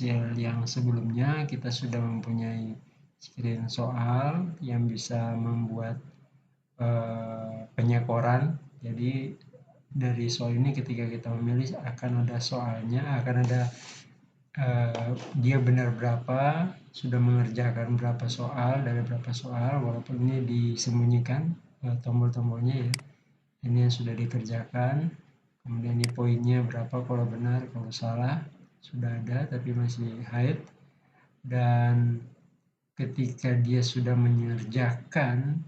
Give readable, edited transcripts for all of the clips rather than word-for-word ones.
hasil yang sebelumnya kita sudah mempunyai screen soal yang bisa membuat penyekoran. Jadi dari soal ini ketika kita memilih akan ada soalnya, akan ada dia benar berapa, sudah mengerjakan berapa soal, dari berapa soal, walaupun ini disembunyikan tombol-tombolnya ya. Ini yang sudah dikerjakan, kemudian ini poinnya berapa kalau benar, kalau salah sudah ada tapi masih hide. Dan ketika dia sudah mengerjakan,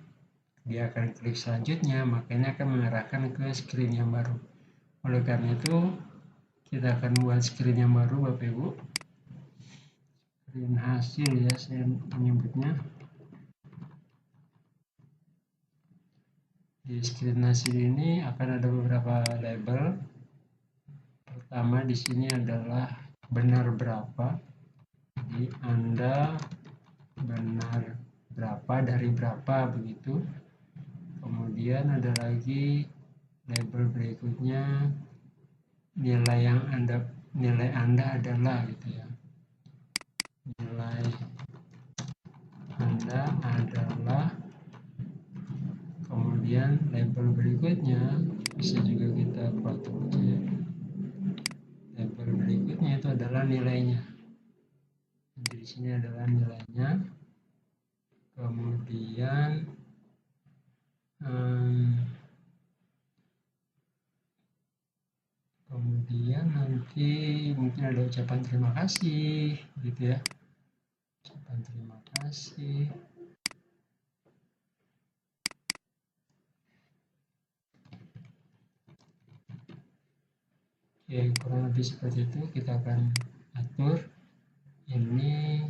dia akan klik selanjutnya, makanya akan mengarahkan ke screen yang baru. Oleh karena itu kita akan buat screen yang baru Bapak Ibu, screen hasil ya saya menyebutnya. Di screen hasil ini akan ada beberapa label. Pertama di sini adalah benar berapa, jadi Anda benar berapa dari berapa begitu. Kemudian ada lagi label berikutnya, nilai Anda adalah gitu ya. Nilai Anda adalah, kemudian label berikutnya bisa juga kita potong ya. Label berikutnya itu adalah nilainya. Jadi di sini adalah nilainya. Kemudian nanti mungkin ada ucapan terima kasih gitu ya, ucapan terima kasih. Ya kurang lebih seperti itu. Kita akan atur ini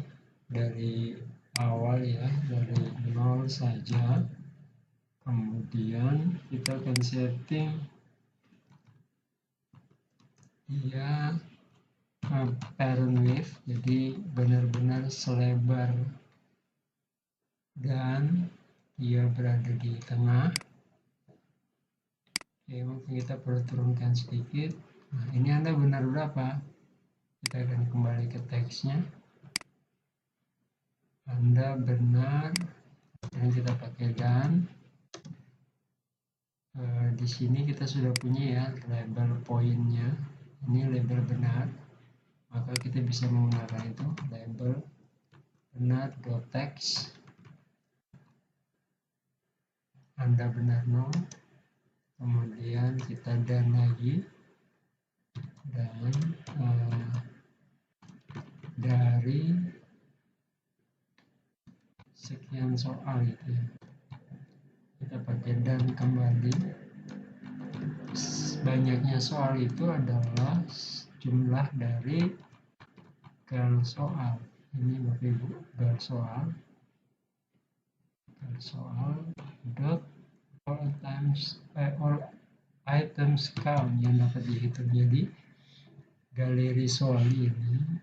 dari awal ya, dari 0 saja. Kemudian kita akan setting ya parent width, jadi benar-benar selebar dan dia berada di tengah. Oke, mungkin kita perlu turunkan sedikit. Nah, ini Anda benar berapa? Kita akan kembali ke teksnya. Anda benar, dan kita pakai dan. Di sini kita sudah punya ya label poinnya. Ini label benar, maka kita bisa menggunakan itu label benar.text. Anda benar 0, kemudian kita dan lagi, dan dari sekian soal gitu ya, kita pakai dan kembali. Banyaknya soal itu adalah jumlah dari gal soal. Ini Bapak Ibu, gal soal dot all items count yang dapat dihitung. Jadi galeri soal ini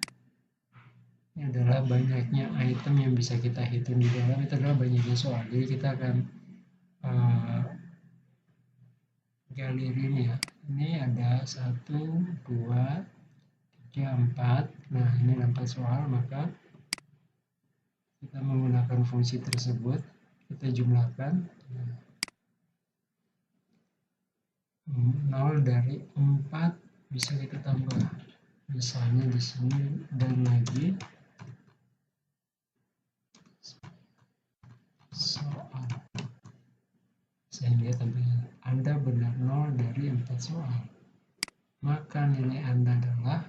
adalah banyaknya item yang bisa kita hitung di dalam, itu adalah banyaknya soal. Jadi kita akan galeri ini ya, ini ada 1, 2, 3, 4. Nah ini 4 soal, maka kita menggunakan fungsi tersebut, kita jumlahkan 0 dari 4 bisa kita tambah, misalnya di sini dan lagi soal, sehingga tampilnya Anda benar 0 dari 4 soal, maka nilai Anda adalah,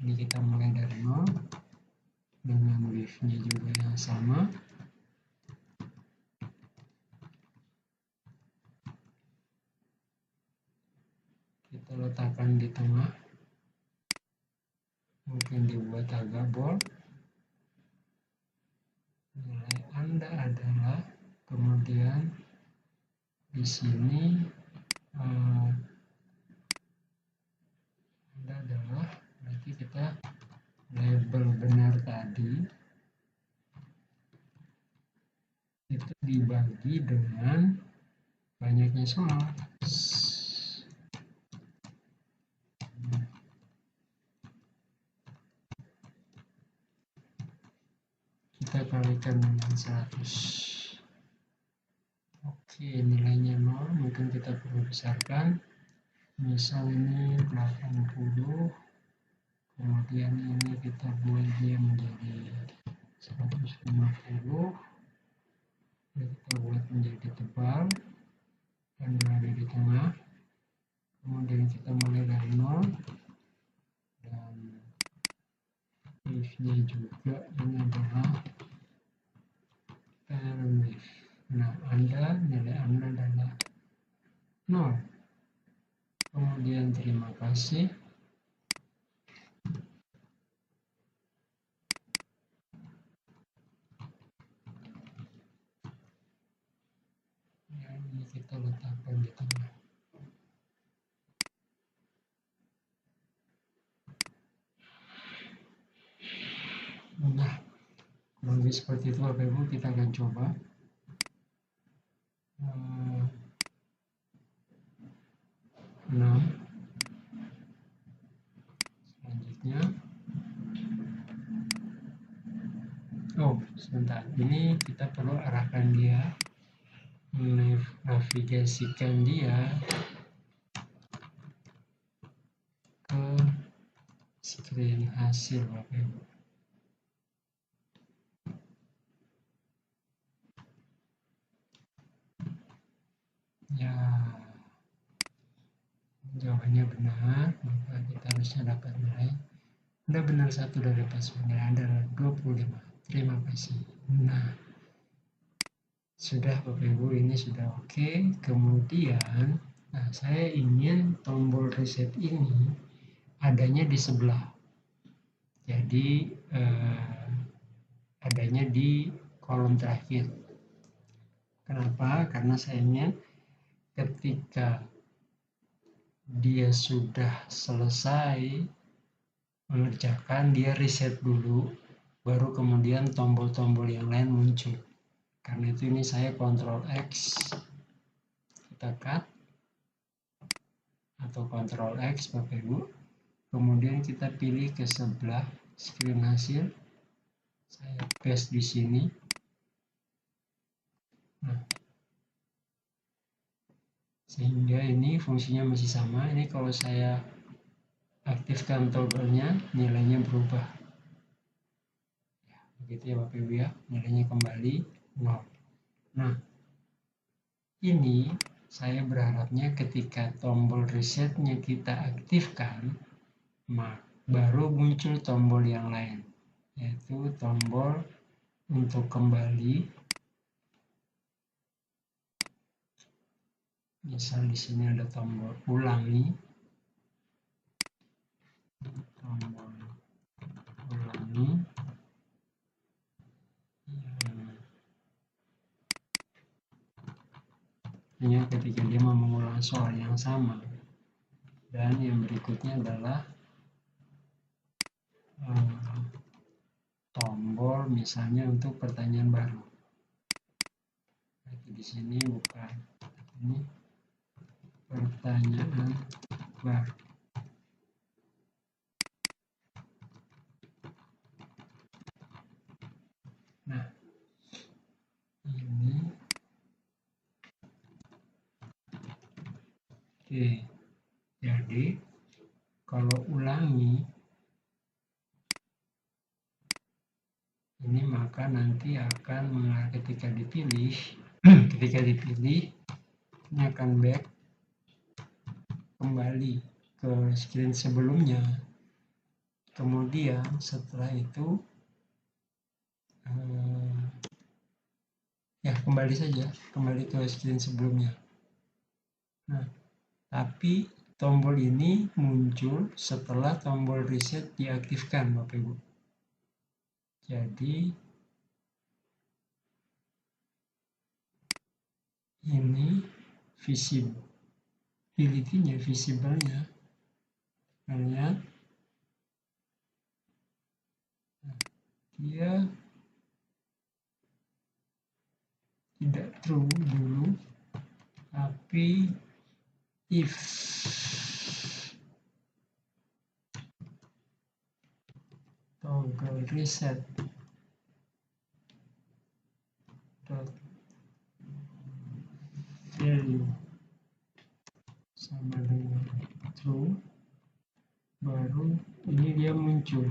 ini kita mulai dari 0 dengan width-nya juga yang sama. Kita letakkan di tengah, mungkin dibuat agak bold. Nilai Anda adalah, kemudian di sini Anda adalah, berarti kita label benar tadi itu dibagi dengan banyaknya soal. kalikan dengan 100. Oke, nilainya 0, mungkin kita perlu besarkan. Misal ini 80, kemudian ini kita buat dia menjadi 150, kita buat menjadi tebal dan berada di tengah. Kemudian kita mulai dari 0 dan if-nya juga ini adalah parent if. Nah, nilai Anda adalah 0. Kemudian terima kasih. Ya, ini kita letakkan di tengah. Nah, kurang lebih seperti itu Bapak Ibu, kita akan coba. Selanjutnya, sebentar, ini kita perlu arahkan dia, navigasikan dia ke screen hasil Bapak Ibu. Ya, jawabannya benar, maka kita harusnya dapat nilai. Anda benar 1 dari 4, nilai Anda adalah 25. Terima kasih. Nah, sudah Bapak Ibu, ini sudah oke. Kemudian, saya ingin tombol reset ini adanya di sebelah. Jadi, adanya di kolom terakhir. Kenapa? Karena saya ingin ketika dia sudah selesai mengerjakan, dia reset dulu, baru kemudian tombol-tombol yang lain muncul. Karena itu ini saya Ctrl X, kita cut, atau Ctrl X Bapak Ibu, kemudian kita pilih ke sebelah screen hasil, saya paste di sini. Nah, sehingga ini fungsinya masih sama. Ini kalau saya aktifkan toggle-nya, nilainya berubah. Begitu ya Bapak Ibu ya, nilainya kembali 0. Nah, ini saya berharapnya ketika tombol resetnya kita aktifkan, baru muncul tombol yang lain, yaitu tombol untuk kembali. Misal di sini ada tombol ulangi, tombol ulangi. Ini ketika dia mau mengulang soal yang sama. Dan yang berikutnya adalah tombol misalnya untuk pertanyaan baru. Di sini bukan, ini pertanyaan baru. Nah, ini oke. Jadi kalau ulangi ini, maka nanti akan ketika dipilih ini akan back kembali ke screen sebelumnya. Kemudian setelah itu kembali ke screen sebelumnya. Nah, tapi tombol ini muncul setelah tombol reset diaktifkan Bapak Ibu. Jadi ini visibility-nya, visible-nya, lihat dia tidak true dulu, tapi if toggle reset dot value sama dengan true, baru ini dia muncul.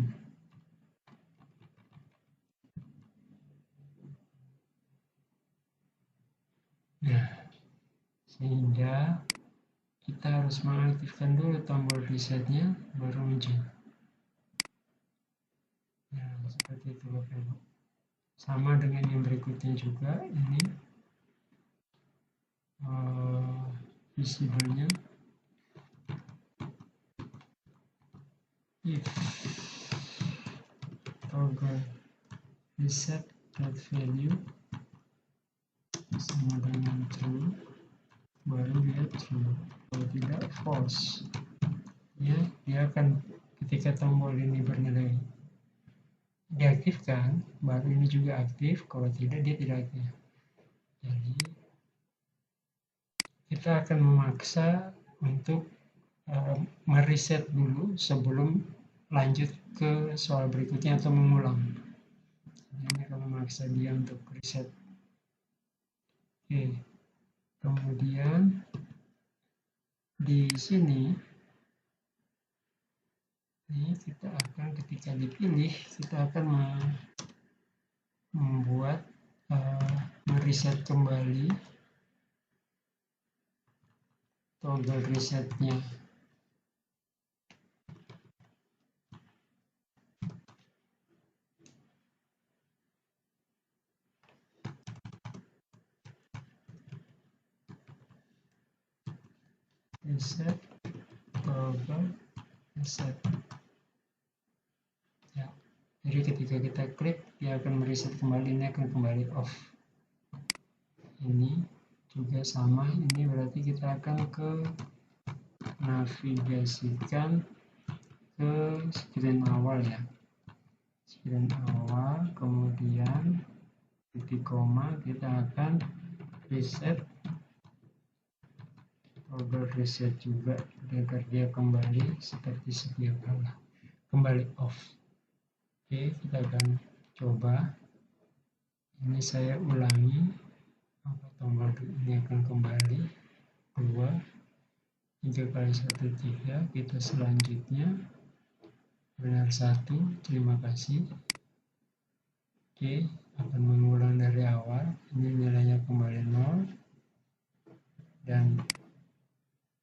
Nah, sehingga kita harus mengaktifkan dulu tombol resetnya baru muncul. Nah, seperti itu Bapak Ibu. Sama dengan yang berikutnya juga, ini visible-nya if toggle reset value sama dengan true, baru dia true. Kalau tidak false, ya dia akan, ketika tombol ini bernilai diaktifkan, baru ini juga aktif. Kalau tidak, dia tidak aktif. Jadi kita akan memaksa untuk mereset dulu sebelum lanjut ke soal berikutnya atau mengulang. Ini akan memaksa dia untuk reset. Oke, kemudian di sini ini kita akan, ketika dipilih, kita akan membuat mereset kembali toggle resetnya. Reset toggle reset. Ya, jadi ketika kita klik, dia akan mereset kembali, ini akan kembali off. Ini juga sama, ini berarti kita akan ke navigasikan ke screen awal ya. Screen awal, kemudian titik koma, kita akan reset toggle reset juga agar dia kembali seperti sedia kala, kembali off. Oke, kita akan coba. Ini saya ulangi, tombol ini akan kembali 2, 3 kali 1, 3. Kita selanjutnya benar 1, terima kasih. Oke, akan mengulang dari awal. Ini nilainya kembali 0, dan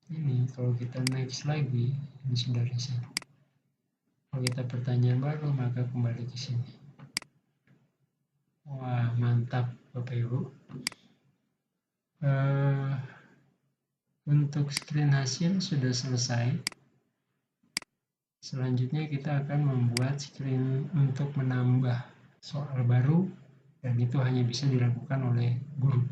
ini kalau kita next lagi, ini sudah reset. Kalau kita pertanyaan baru, maka kembali ke sini. Wah, mantap Bapak Ibu. Untuk screen hasil sudah selesai. Selanjutnya kita akan membuat screen untuk menambah soal baru, dan itu hanya bisa dilakukan oleh guru.